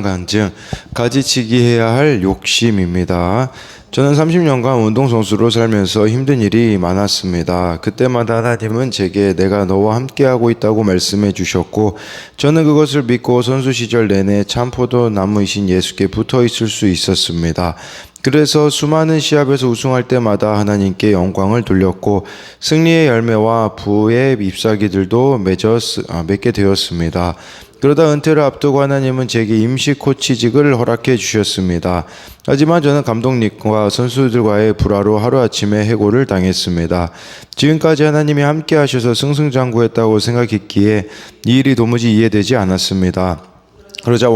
간증, 가지치기 해야 할 욕심입니다. 저는 30년간 운동선수로 살면서 힘든 일이 많았습니다. 그때마다 하나님은 제게 내가 너와 함께하고 있다고 말씀해 주셨고, 저는 그것을 믿고 선수 시절 내내 참포도나무이신 예수께 붙어 있을 수 있었습니다. 그래서 수많은 시합에서 우승할 때마다 하나님께 영광을 돌렸고, 승리의 열매와 부의 잎사귀들도 맺게 되었습니다. 그러다 은퇴를 앞두고 하나님은 제게 임시 코치직을 허락해 주셨습니다. 하지만 저는 감독님과 선수들과의 불화로 하루아침에 해고를 당했습니다. 지금까지 하나님이 함께 하셔서 승승장구했다고 생각했기에 이 일이 도무지 이해되지 않았습니다. 그러자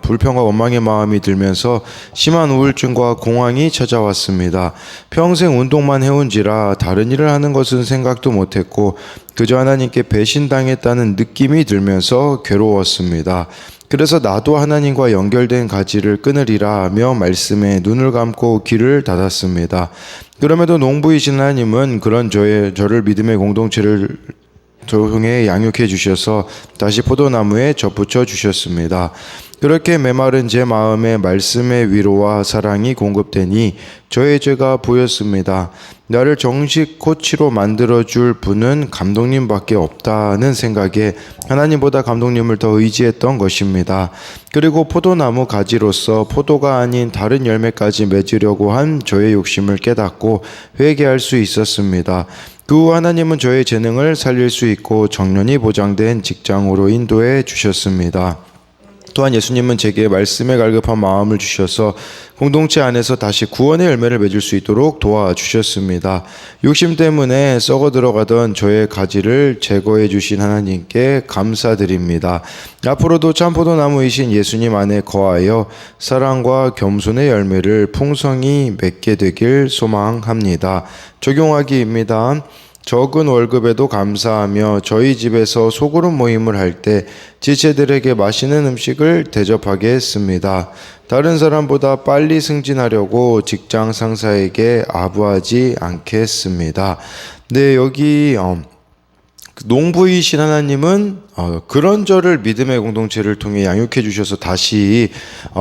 불평과 원망의 마음이 들면서 심한 우울증과 공황이 찾아왔습니다. 평생 운동만 해온지라 다른 일을 하는 것은 생각도 못했고 그저 하나님께 배신당했다는 느낌이 들면서 괴로웠습니다. 그래서 나도 하나님과 연결된 가지를 끊으리라 하며 말씀에 눈을 감고 귀를 닫았습니다. 그럼에도 농부이신 하나님은 그런 저를 믿음의 공동체를 통해 양육해 주셔서 다시 포도나무에 접붙여 주셨습니다. 그렇게 메마른 제 마음에 말씀의 위로와 사랑이 공급되니 저의 죄가 보였습니다. 나를 정식 코치로 만들어줄 분은 감독님밖에 없다는 생각에 하나님보다 감독님을 더 의지했던 것입니다. 그리고 포도나무 가지로서 포도가 아닌 다른 열매까지 맺으려고 한 저의 욕심을 깨닫고 회개할 수 있었습니다. 그 후 하나님은 저의 재능을 살릴 수 있고 정년이 보장된 직장으로 인도해 주셨습니다. 또한 예수님은 제게 말씀에 갈급한 마음을 주셔서 공동체 안에서 다시 구원의 열매를 맺을 수 있도록 도와주셨습니다. 욕심 때문에 썩어 들어가던 저의 가지를 제거해 주신 하나님께 감사드립니다. 앞으로도 참포도나무이신 예수님 안에 거하여 사랑과 겸손의 열매를 풍성히 맺게 되길 소망합니다. 적용하기입니다. 적은 월급에도 감사하며 저희 집에서 소그룹 모임을 할 때 지체들에게 맛있는 음식을 대접하게 했습니다. 다른 사람보다 빨리 승진하려고 직장 상사에게 아부하지 않게 했습니다. 네, 여기 농부이신 하나님은 그런 저를 믿음의 공동체를 통해 양육해 주셔서 다시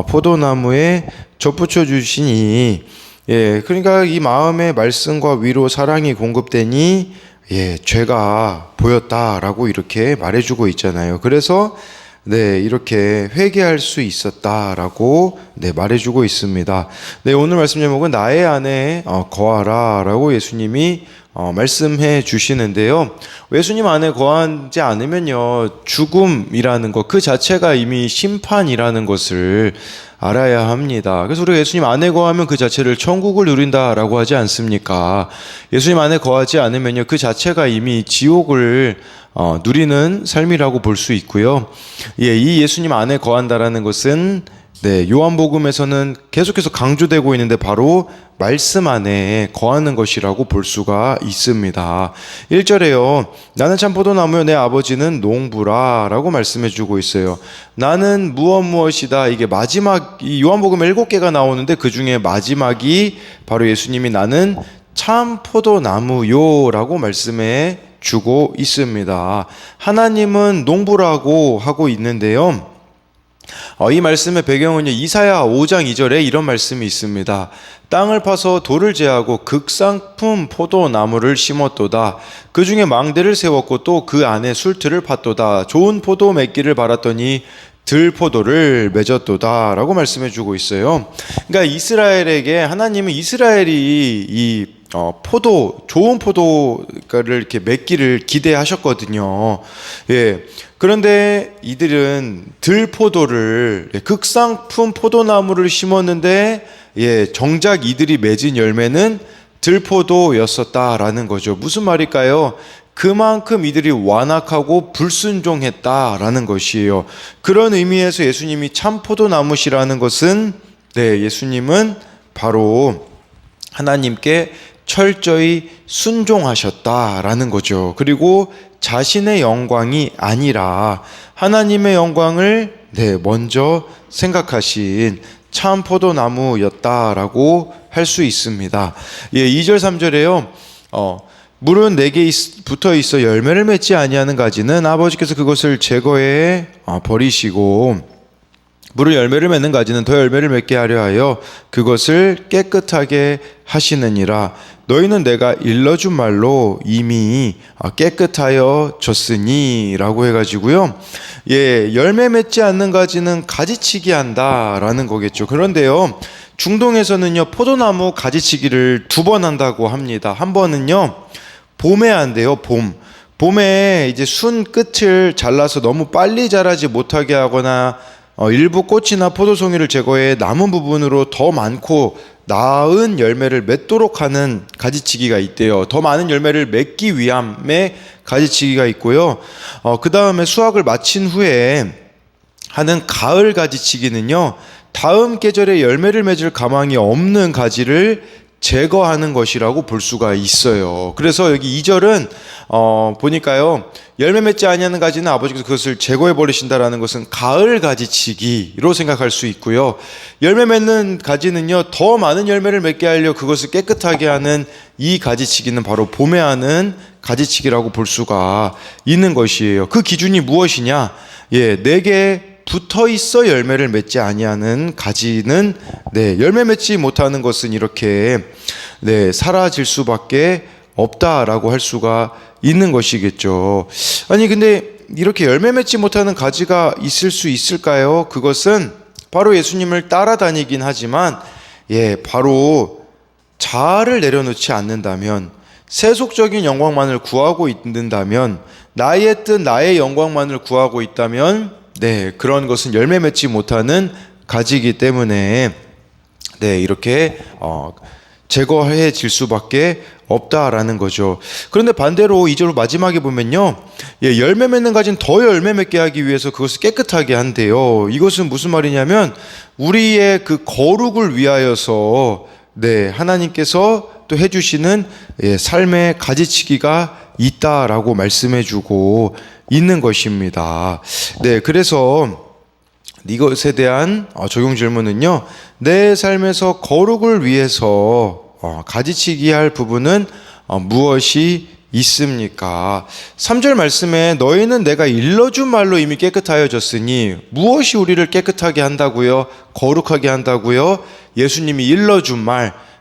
포도나무에 접붙여 주시니 그러니까 이 마음의 말씀과 위로 사랑이 공급되니 죄가 보였다라고 이렇게 말해주고 있잖아요. 그래서 이렇게 회개할 수 있었다라고 말해주고 있습니다. 오늘 말씀 제목은 나의 안에 거하라라고 예수님이 말씀해 주시는데요. 예수님 안에 거하지 않으면요, 죽음이라는 것 그 자체가 이미 심판이라는 것을 알아야 합니다. 그래서 우리가 예수님 안에 거하면 그 자체를 천국을 누린다라고 하지 않습니까? 예수님 안에 거하지 않으면요, 그 자체가 이미 지옥을 누리는 삶이라고 볼 수 있고요. 이 예수님 안에 거한다라는 것은 요한복음에서는 계속해서 강조되고 있는데 바로 말씀 안에 거하는 것이라고 볼 수가 있습니다. 1절에요. 나는 참 포도나무요 내 아버지는 농부라 라고 말씀해 주고 있어요. 나는 무엇이다. 이게 마지막 이 요한복음 7개가 나오는데 그 중에 마지막이 바로 예수님이 나는 참 포도나무요 라고 말씀해 주고 있습니다. 하나님은 농부라고 하고 있는데요. 이 말씀의 배경은요, 이사야 5장 2절에 이런 말씀이 있습니다. 땅을 파서 돌을 제하고 극상품 포도나무를 심었도다. 그 중에 망대를 세웠고 또 그 안에 술틀을 팠도다. 좋은 포도 맺기를 바랐더니 들포도를 맺었도다 라고 말씀해 주고 있어요. 그러니까 이스라엘에게 하나님은 이스라엘이 이 좋은 포도를 이렇게 맺기를 기대하셨거든요. 그런데 이들은 들포도를 극상품 포도나무를 심었는데 정작 이들이 맺은 열매는 들포도였었다라는 거죠. 무슨 말일까요? 그만큼 이들이 완악하고 불순종했다라는 것이에요. 그런 의미에서 예수님이 참 포도나무시라는 것은 예수님은 바로 하나님께 철저히 순종하셨다라는 거죠. 그리고 자신의 영광이 아니라 하나님의 영광을 먼저 생각하신 참 포도나무였다라고 할 수 있습니다. 2절 3절에요. 물은 내게 붙어 있어 열매를 맺지 아니하는 가지는 아버지께서 그것을 제거해 버리시고 무릇 열매를 맺는 가지는 더 열매를 맺게 하려 하여 그것을 깨끗하게 하시느니라. 너희는 내가 일러준 말로 이미 깨끗하여 졌으니 라고 해가지고요. 열매 맺지 않는 가지는 가지치기 한다라는 거겠죠. 그런데요, 중동에서는요, 포도나무 가지치기를 2번 한다고 합니다. 한 번은요, 봄에 한대요. 봄에 이제 순 끝을 잘라서 너무 빨리 자라지 못하게 하거나 일부 꽃이나 포도송이를 제거해 남은 부분으로 더 많고 나은 열매를 맺도록 하는 가지치기가 있대요. 더 많은 열매를 맺기 위함의 가지치기가 있고요. 그 다음에 수확을 마친 후에 하는 가을 가지치기는요, 다음 계절에 열매를 맺을 가망이 없는 가지를 제거하는 것이라고 볼 수가 있어요. 그래서 여기 2절은 보니까요, 열매 맺지 아니하는 가지는 아버지께서 그것을 제거해 버리신다라는 것은 가을 가지치기로 생각할 수 있고요. 열매 맺는 가지는요, 더 많은 열매를 맺게 하려 그것을 깨끗하게 하는 이 가지치기는 바로 봄에 하는 가지치기라고 볼 수가 있는 것이에요. 그 기준이 무엇이냐? 내게 붙어 있어 열매를 맺지 아니하는 가지는 열매 맺지 못하는 것은 이렇게 사라질 수밖에 없다라고 할 수가 있는 것이겠죠. 아니 근데 이렇게 열매 맺지 못하는 가지가 있을 수 있을까요? 그것은 바로 예수님을 따라다니긴 하지만 바로 자아를 내려놓지 않는다면, 세속적인 영광만을 구하고 있는다면, 나의 뜻 나의 영광만을 구하고 있다면 그런 것은 열매 맺지 못하는 가지이기 때문에 이렇게 제거해질 수밖에 없다라는 거죠. 그런데 반대로 2절 마지막에 보면요, 열매 맺는 가지는 더 열매 맺게 하기 위해서 그것을 깨끗하게 한대요. 이것은 무슨 말이냐면 우리의 그 거룩을 위하여서 하나님께서 또 해주시는 삶의 가지치기가 있다라고 말씀해주고 있는 것입니다. 그래서 이것에 대한 적용 질문은요, 내 삶에서 거룩을 위해서 가지치기 할 부분은 무엇이 있습니까? 3절 말씀에 너희는 내가 일러준 말로 이미 깨끗하여졌으니, 무엇이 우리를 깨끗하게 한다고요? 거룩하게 한다고요? 예수님이 일러준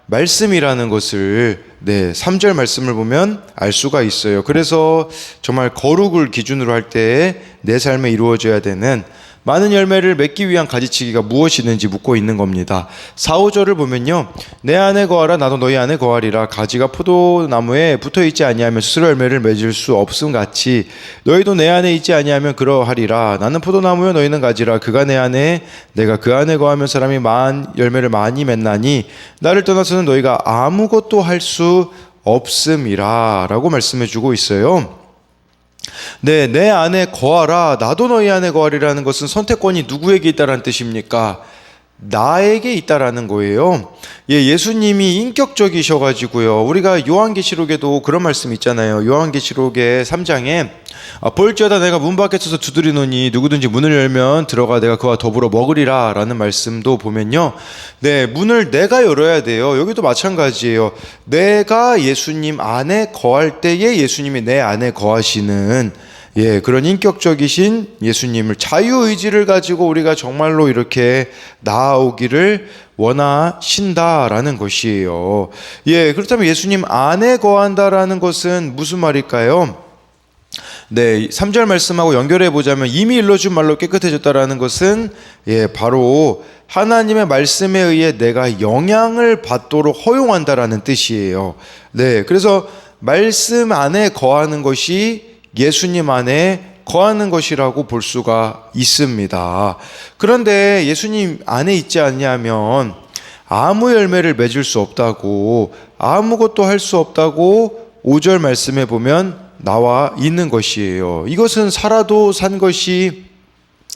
말씀이라는 것을 3절 말씀을 보면 알 수가 있어요. 그래서 정말 거룩을 기준으로 할 때 내 삶에 이루어져야 되는 많은 열매를 맺기 위한 가지치기가 무엇이 있는지 묻고 있는 겁니다. 4, 5절을 보면요, 내 안에 거하라 나도 너희 안에 거하리라. 가지가 포도나무에 붙어있지 아니하면 스스로 열매를 맺을 수 없음 같이 너희도 내 안에 있지 아니하면 그러하리라. 나는 포도나무요 너희는 가지라. 그가 내 안에 내가 그 안에 거하면 사람이 열매를 많이 맺나니 나를 떠나서는 너희가 아무것도 할 수 없음이라 라고 말씀해 주고 있어요. 내 안에 거하라, 나도 너희 안에 거하리라는 것은 선택권이 누구에게 있다라는 뜻입니까? 나에게 있다라는 거예요. 예수님이 인격적이셔가지고요, 우리가 요한계시록에도 그런 말씀 있잖아요. 요한계시록의 3장에 볼지어다 내가 문 밖에 서서 두드리노니 누구든지 문을 열면 들어가 내가 그와 더불어 먹으리라 라는 말씀도 보면요, 문을 내가 열어야 돼요. 여기도 마찬가지예요. 내가 예수님 안에 거할 때에 예수님이 내 안에 거하시는 그런 인격적이신 예수님을, 자유의지를 가지고 우리가 정말로 이렇게 나아오기를 원하신다라는 것이에요. 그렇다면 예수님 안에 거한다라는 것은 무슨 말일까요? 3절 말씀하고 연결해 보자면 이미 일러준 말로 깨끗해졌다라는 것은 바로 하나님의 말씀에 의해 내가 영향을 받도록 허용한다라는 뜻이에요. 그래서 말씀 안에 거하는 것이 예수님 안에 거하는 것이라고 볼 수가 있습니다. 그런데 예수님 안에 있지 않냐면 아무 열매를 맺을 수 없다고, 아무것도 할 수 없다고 5절 말씀에 보면 나와 있는 것이에요. 이것은 살아도 산 것이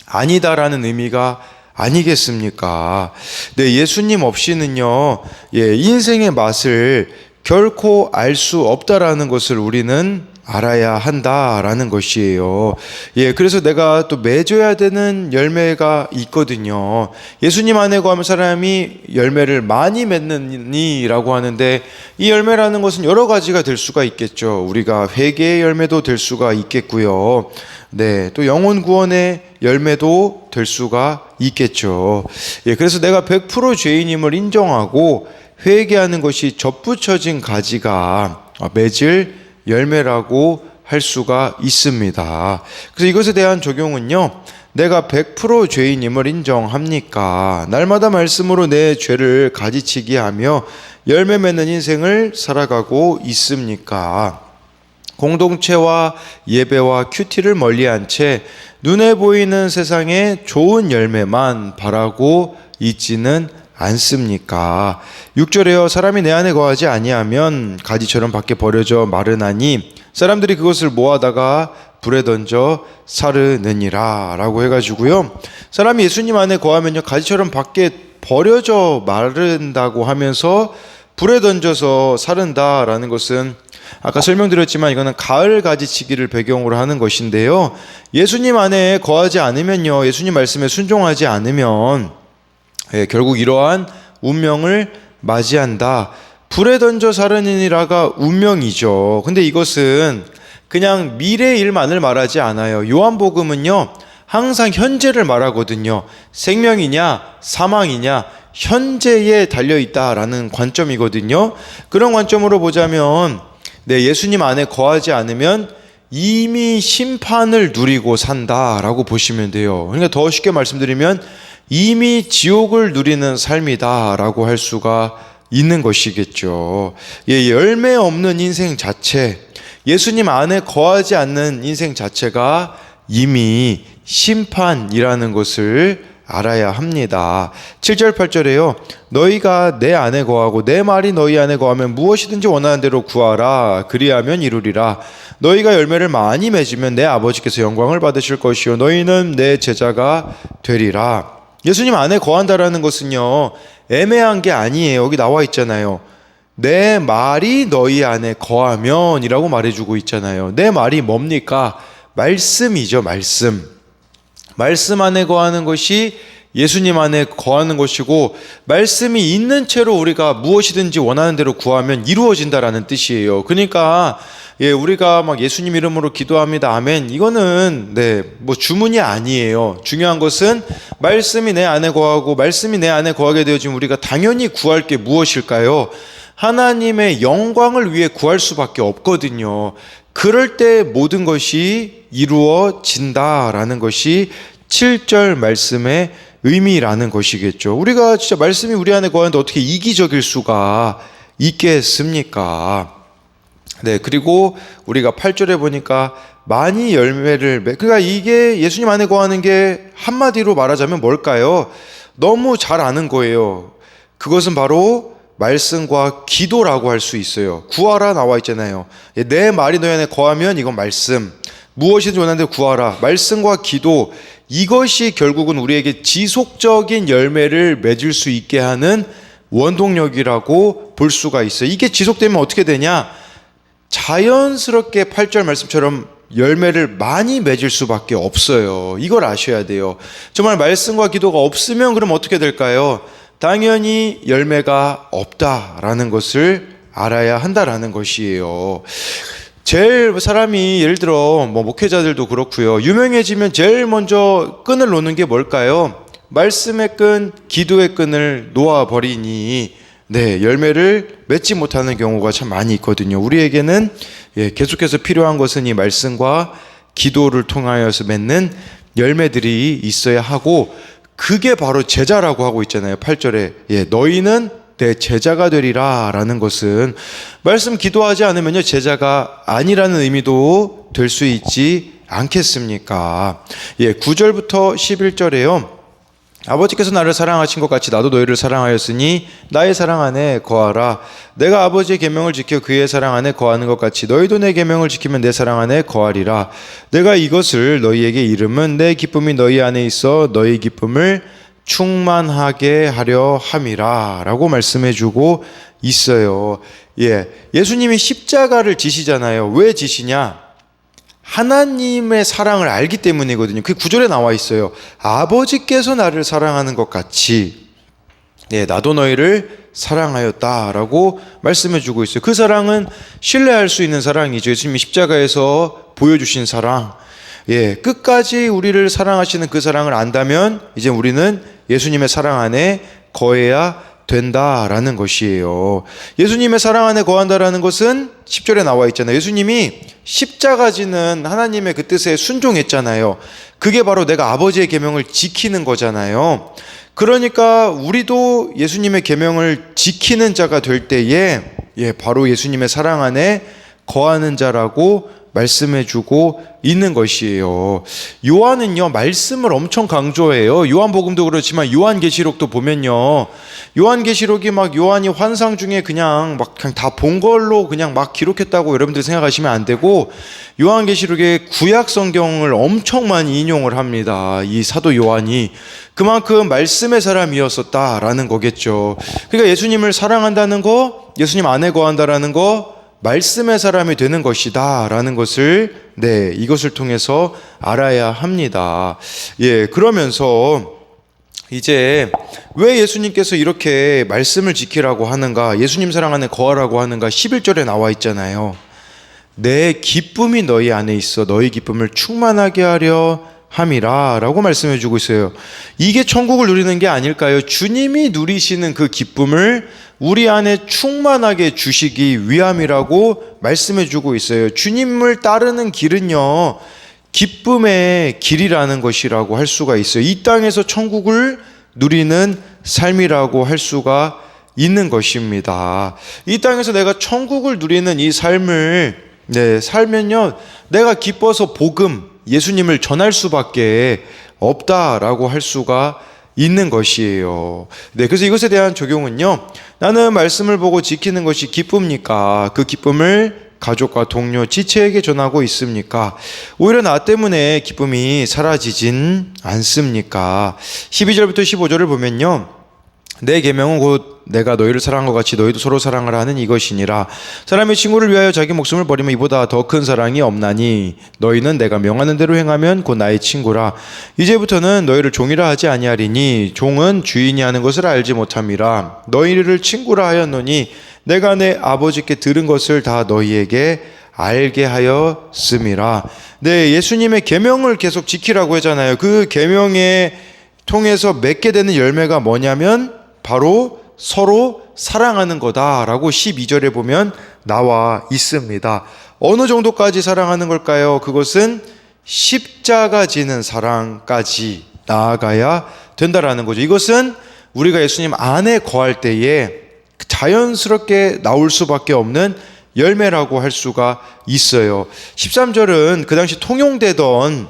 아니다라는 의미가 아니겠습니까? 예수님 없이는요, 인생의 맛을 결코 알 수 없다라는 것을 우리는 알아야 한다라는 것이에요. 그래서 내가 또 맺어야 되는 열매가 있거든요. 예수님 안에 거하면 사람이 열매를 많이 맺느니라고 하는데, 이 열매라는 것은 여러 가지가 될 수가 있겠죠. 우리가 회개의 열매도 될 수가 있겠고요. 또 영혼 구원의 열매도 될 수가 있겠죠. 예, 그래서 내가 100% 죄인임을 인정하고 회개하는 것이 접붙여진 가지가 맺을 열매라고 할 수가 있습니다. 그래서 이것에 대한 적용은요, 내가 100% 죄인임을 인정합니까? 날마다 말씀으로 내 죄를 가지치기 하며 열매 맺는 인생을 살아가고 있습니까? 공동체와 예배와 큐티를 멀리한 채 눈에 보이는 세상에 좋은 열매만 바라고 있지는 않습니까? 6절에요. 사람이 내 안에 거하지 아니하면 가지처럼 밖에 버려져 마르나니 사람들이 그것을 모아다가 불에 던져 사르느니라 라고 해가지고요, 사람이 예수님 안에 거하면요 가지처럼 밖에 버려져 마른다고 하면서 불에 던져서 사른다라는 것은 아까 설명드렸지만 이거는 가을 가지치기를 배경으로 하는 것인데요, 예수님 안에 거하지 않으면요, 예수님 말씀에 순종하지 않으면 결국 이러한 운명을 맞이한다. 불에 던져 사르느니라가 운명이죠. 근데 이것은 그냥 미래의 일만을 말하지 않아요. 요한복음은요 항상 현재를 말하거든요. 생명이냐 사망이냐 현재에 달려있다라는 관점이거든요. 그런 관점으로 보자면 예수님 안에 거하지 않으면 이미 심판을 누리고 산다라고 보시면 돼요. 그러니까 더 쉽게 말씀드리면 이미 지옥을 누리는 삶이다라고 할 수가 있는 것이겠죠. 열매 없는 인생 자체, 예수님 안에 거하지 않는 인생 자체가 이미 심판이라는 것을 알아야 합니다. 7절 8절에요. 너희가 내 안에 거하고 내 말이 너희 안에 거하면 무엇이든지 원하는 대로 구하라. 그리하면 이루리라. 너희가 열매를 많이 맺으면 내 아버지께서 영광을 받으실 것이요 너희는 내 제자가 되리라. 예수님 안에 거한다라는 것은요 애매한 게 아니에요. 여기 나와 있잖아요. 내 말이 너희 안에 거하면 이라고 말해주고 있잖아요. 내 말이 뭡니까? 말씀이죠. 말씀 안에 거하는 것이 예수님 안에 거하는 것이고, 말씀이 있는 채로 우리가 무엇이든지 원하는 대로 구하면 이루어진다라는 뜻이에요. 그러니까 우리가 막 예수님 이름으로 기도합니다. 아멘. 이거는 뭐 주문이 아니에요. 중요한 것은 말씀이 내 안에 거하고 말씀이 내 안에 거하게 되어지면 우리가 당연히 구할 게 무엇일까요? 하나님의 영광을 위해 구할 수밖에 없거든요. 그럴 때 모든 것이 이루어진다라는 것이 7절 말씀의 의미라는 것이겠죠. 우리가 진짜 말씀이 우리 안에 거하는데 어떻게 이기적일 수가 있겠습니까? 그리고 우리가 8절에 보니까 많이 열매를 그러니까 이게 예수님 안에 거하는 게 한마디로 말하자면 뭘까요? 너무 잘 아는 거예요. 그것은 바로 말씀과 기도라고 할 수 있어요. 구하라 나와 있잖아요. 내 말이 너희 안에 거하면 이건 말씀, 무엇이든지 원하는 대로 구하라. 말씀과 기도, 이것이 결국은 우리에게 지속적인 열매를 맺을 수 있게 하는 원동력이라고 볼 수가 있어요. 이게 지속되면 어떻게 되냐? 자연스럽게 8절 말씀처럼 열매를 많이 맺을 수밖에 없어요. 이걸 아셔야 돼요. 정말 말씀과 기도가 없으면 그럼 어떻게 될까요? 당연히 열매가 없다라는 것을 알아야 한다라는 것이에요. 제일 사람이 예를 들어 목회자들도 그렇고요. 유명해지면 제일 먼저 끈을 놓는 게 뭘까요? 말씀의 끈, 기도의 끈을 놓아버리니 열매를 맺지 못하는 경우가 참 많이 있거든요. 우리에게는 계속해서 필요한 것은 이 말씀과 기도를 통하여서 맺는 열매들이 있어야 하고, 그게 바로 제자라고 하고 있잖아요. 8절에 너희는 내 제자가 되리라 라는 것은 말씀 기도하지 않으면요 제자가 아니라는 의미도 될 수 있지 않겠습니까? 9절부터 11절에요. 아버지께서 나를 사랑하신 것 같이 나도 너희를 사랑하였으니 나의 사랑 안에 거하라. 내가 아버지의 계명을 지켜 그의 사랑 안에 거하는 것 같이 너희도 내 계명을 지키면 내 사랑 안에 거하리라. 내가 이것을 너희에게 이름은 내 기쁨이 너희 안에 있어 너희 기쁨을 충만하게 하려 함이라 라고 말씀해 주고 있어요. 예수님이 십자가를 지시잖아요. 왜 지시냐? 하나님의 사랑을 알기 때문이거든요. 그 구절에 나와 있어요. 아버지께서 나를 사랑하는 것 같이 나도 너희를 사랑하였다라고 말씀해 주고 있어요. 그 사랑은 신뢰할 수 있는 사랑이죠. 예수님이 십자가에서 보여주신 사랑. 예, 끝까지 우리를 사랑하시는 그 사랑을 안다면 이제 우리는 예수님의 사랑 안에 거해야 된다라는 것이에요. 예수님의 사랑 안에 거한다라는 것은 10절에 나와 있잖아요. 예수님이 십자가 지는 하나님의 그 뜻에 순종했잖아요. 그게 바로 내가 아버지의 계명을 지키는 거잖아요. 그러니까 우리도 예수님의 계명을 지키는 자가 될 때에 바로 예수님의 사랑 안에 거하는 자라고 말씀해주고 있는 것이에요. 요한은요, 말씀을 엄청 강조해요. 요한복음도 그렇지만 요한계시록도 보면요, 요한계시록이 막 요한이 환상 중에 그냥 다 본 걸로 그냥 막 기록했다고 여러분들 생각하시면 안 되고, 요한계시록의 구약 성경을 엄청 많이 인용을 합니다. 이 사도 요한이 그만큼 말씀의 사람이었었다라는 거겠죠. 그러니까 예수님을 사랑한다는 거, 예수님 안에 거한다라는 거, 말씀의 사람이 되는 것이다 라는 것을 이것을 통해서 알아야 합니다. 그러면서 이제 왜 예수님께서 이렇게 말씀을 지키라고 하는가, 예수님 사랑 안에 거하라고 하는가 11절에 나와 있잖아요. 내 기쁨이 너희 안에 있어 너희 기쁨을 충만하게 하려 함이라 라고 말씀해 주고 있어요. 이게 천국을 누리는 게 아닐까요? 주님이 누리시는 그 기쁨을 우리 안에 충만하게 주시기 위함이라고 말씀해 주고 있어요. 주님을 따르는 길은요, 기쁨의 길이라는 것이라고 할 수가 있어요. 이 땅에서 천국을 누리는 삶이라고 할 수가 있는 것입니다. 이 땅에서 내가 천국을 누리는 이 삶을 살면요, 내가 기뻐서 복음, 예수님을 전할 수밖에 없다라고 할 수가 있는 것이에요. 그래서 이것에 대한 적용은요, 나는 말씀을 보고 지키는 것이 기쁩니까? 그 기쁨을 가족과 동료, 지체에게 전하고 있습니까? 오히려 나 때문에 기쁨이 사라지진 않습니까? 12절부터 15절을 보면요, 내 계명은 곧 내가 너희를 사랑한 것 같이 너희도 서로 사랑을 하는 이것이니라. 사람이 친구를 위하여 자기 목숨을 버리면 이보다 더 큰 사랑이 없나니 너희는 내가 명하는 대로 행하면 곧 나의 친구라. 이제부터는 너희를 종이라 하지 아니하리니 종은 주인이 하는 것을 알지 못함이라. 너희를 친구라 하였노니 내가 내 아버지께 들은 것을 다 너희에게 알게 하였음이라. 예수님의 계명을 계속 지키라고 하잖아요. 그 계명에 통해서 맺게 되는 열매가 뭐냐면 바로 서로 사랑하는 거다라고 12절에 보면 나와 있습니다. 어느 정도까지 사랑하는 걸까요? 그것은 십자가 지는 사랑까지 나아가야 된다라는 거죠. 이것은 우리가 예수님 안에 거할 때에 자연스럽게 나올 수밖에 없는 열매라고 할 수가 있어요. 13절은 그 당시 통용되던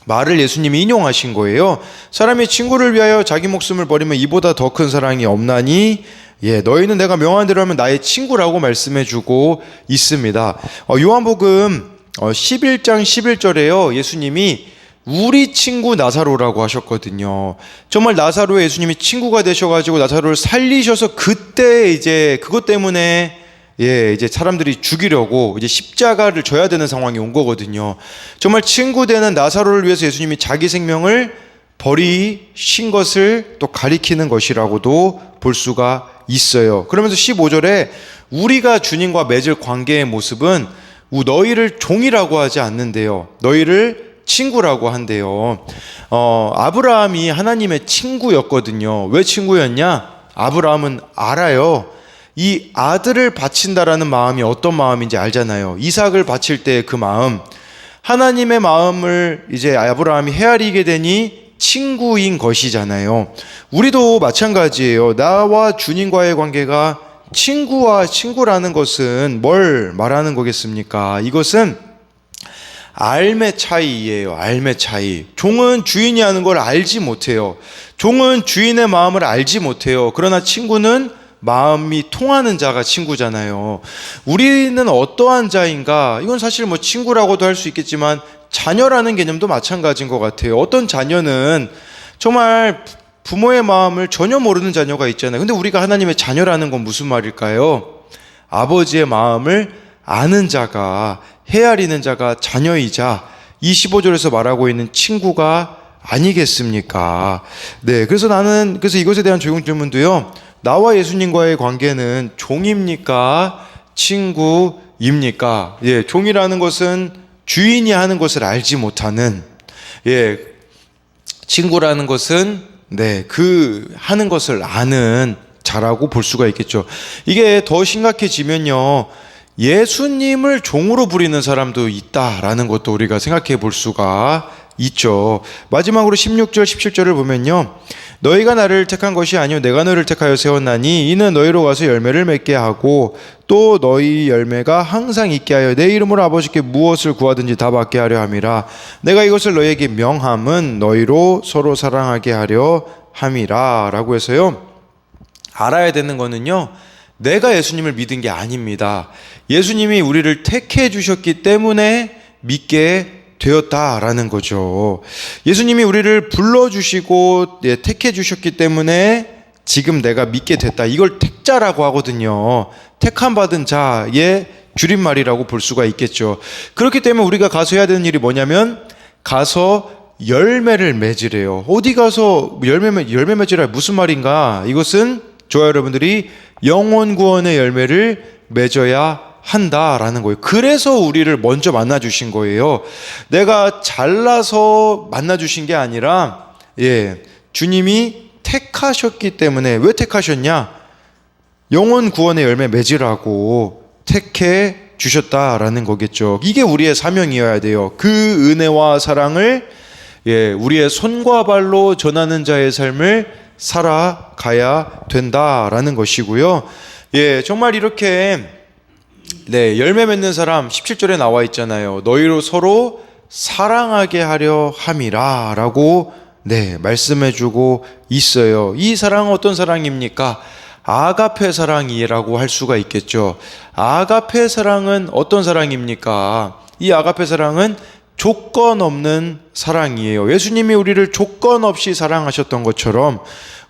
말을 예수님이 인용하신 거예요. 사람이 친구를 위하여 자기 목숨을 버리면 이보다 더 큰 사랑이 없나니 너희는 내가 명한 대로 하면 나의 친구라고 말씀해주고 있습니다. 요한복음 11장 11절에요. 예수님이 우리 친구 나사로라고 하셨거든요. 정말 나사로의 예수님이 친구가 되셔가지고 나사로를 살리셔서 그때 이제 그것 때문에 이제 사람들이 죽이려고 이제 십자가를 져야 되는 상황이 온 거거든요. 정말 친구 되는 나사로를 위해서 예수님이 자기 생명을 버리신 것을 또 가리키는 것이라고도 볼 수가 있어요. 그러면서 15절에 우리가 주님과 맺을 관계의 모습은 너희를 종이라고 하지 않는데요, 너희를 친구라고 한대요. 아브라함이 하나님의 친구였거든요. 왜 친구였냐? 아브라함은 알아요. 이 아들을 바친다라는 마음이 어떤 마음인지 알잖아요. 이삭을 바칠 때 그 마음, 하나님의 마음을 이제 아브라함이 헤아리게 되니 친구인 것이잖아요. 우리도 마찬가지예요. 나와 주님과의 관계가 친구와 친구라는 것은 뭘 말하는 거겠습니까? 이것은 알의 차이예요. 알의 차이. 종은 주인이 하는 걸 알지 못해요. 종은 주인의 마음을 알지 못해요. 그러나 친구는 마음이 통하는 자가 친구잖아요. 우리는 어떠한 자인가? 이건 사실 뭐 친구라고도 할 수 있겠지만 자녀라는 개념도 마찬가지인 것 같아요. 어떤 자녀는 정말 부모의 마음을 전혀 모르는 자녀가 있잖아요. 근데 우리가 하나님의 자녀라는 건 무슨 말일까요? 아버지의 마음을 아는 자가, 헤아리는 자가 자녀이자 25절에서 말하고 있는 친구가 아니겠습니까? 그래서 이것에 대한 적용 질문도요, 나와 예수님과의 관계는 종입니까? 친구입니까? 종이라는 것은 주인이 하는 것을 알지 못하는, 예, 친구라는 것은 그 하는 것을 아는 자라고 볼 수가 있겠죠. 이게 더 심각해지면요, 예수님을 종으로 부리는 사람도 있다라는 것도 우리가 생각해 볼 수가 있죠. 마지막으로 16절 17절을 보면요, 너희가 나를 택한 것이 아니요 내가 너희를 택하여 세웠나니 이는 너희로 가서 열매를 맺게 하고 또 너희 열매가 항상 있게 하여 내 이름으로 아버지께 무엇을 구하든지 다 받게 하려 함이라. 내가 이것을 너희에게 명함은 너희로 서로 사랑하게 하려 함이라 라고 해서요, 알아야 되는 거는요, 내가 예수님을 믿은 게 아닙니다. 예수님이 우리를 택해 주셨기 때문에 믿게 되었다라는 거죠. 예수님이 우리를 불러주시고 택해 주셨기 때문에 지금 내가 믿게 됐다. 이걸 택자라고 하거든요. 택함 받은 자의 줄임말이라고 볼 수가 있겠죠. 그렇기 때문에 우리가 가서 해야 되는 일이 뭐냐면 가서 열매를 맺으래요. 어디 가서 열매 맺으라, 무슨 말인가? 이것은 저와 여러분들이 영혼 구원의 열매를 맺어야 한다라는 거예요. 그래서 우리를 먼저 만나 주신 거예요. 내가 잘나서 만나 주신 게 아니라, 주님이 택하셨기 때문에. 왜 택하셨냐? 영혼 구원의 열매 맺으라고 택해 주셨다라는 거겠죠. 이게 우리의 사명이어야 돼요. 그 은혜와 사랑을 우리의 손과 발로 전하는 자의 삶을 살아가야 된다라는 것이고요. 정말 이렇게 열매 맺는 사람 17절에 나와 있잖아요. 너희로 서로 사랑하게 하려 함이라 라고 말씀해주고 있어요. 이 사랑은 어떤 사랑입니까? 아가페 사랑이라고 할 수가 있겠죠. 아가페 사랑은 어떤 사랑입니까? 이 아가페 사랑은 조건 없는 사랑이에요. 예수님이 우리를 조건 없이 사랑하셨던 것처럼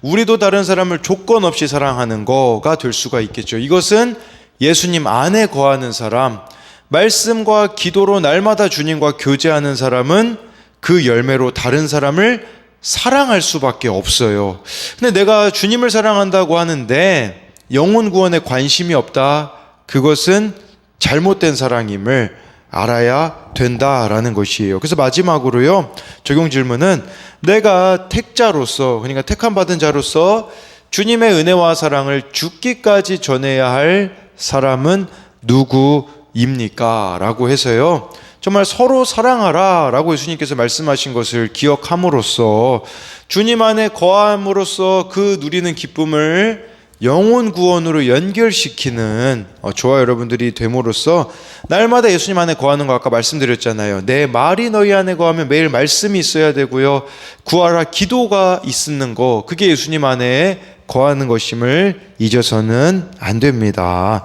우리도 다른 사람을 조건 없이 사랑하는 거가 될 수가 있겠죠. 이것은 예수님 안에 거하는 사람, 말씀과 기도로 날마다 주님과 교제하는 사람은 그 열매로 다른 사람을 사랑할 수밖에 없어요. 근데 내가 주님을 사랑한다고 하는데 영혼 구원에 관심이 없다. 그것은 잘못된 사랑임을 알아야 된다라는 것이에요. 그래서 마지막으로요, 적용 질문은 내가 택자로서, 그러니까 택함 받은 자로서 주님의 은혜와 사랑을 죽기까지 전해야 할 사람은 누구입니까? 라고 해서요, 정말 서로 사랑하라 라고 예수님께서 말씀하신 것을 기억함으로써 주님 안에 거함으로써 그 누리는 기쁨을 영혼 구원으로 연결시키는 저와 여러분들이 됨으로써 날마다 예수님 안에 거하는 거 아까 말씀드렸잖아요. 내 말이 너희 안에 거하면 매일 말씀이 있어야 되고요, 구하라 기도가 있는 거, 그게 예수님 안에 거하는 것임을 잊어서는 안 됩니다.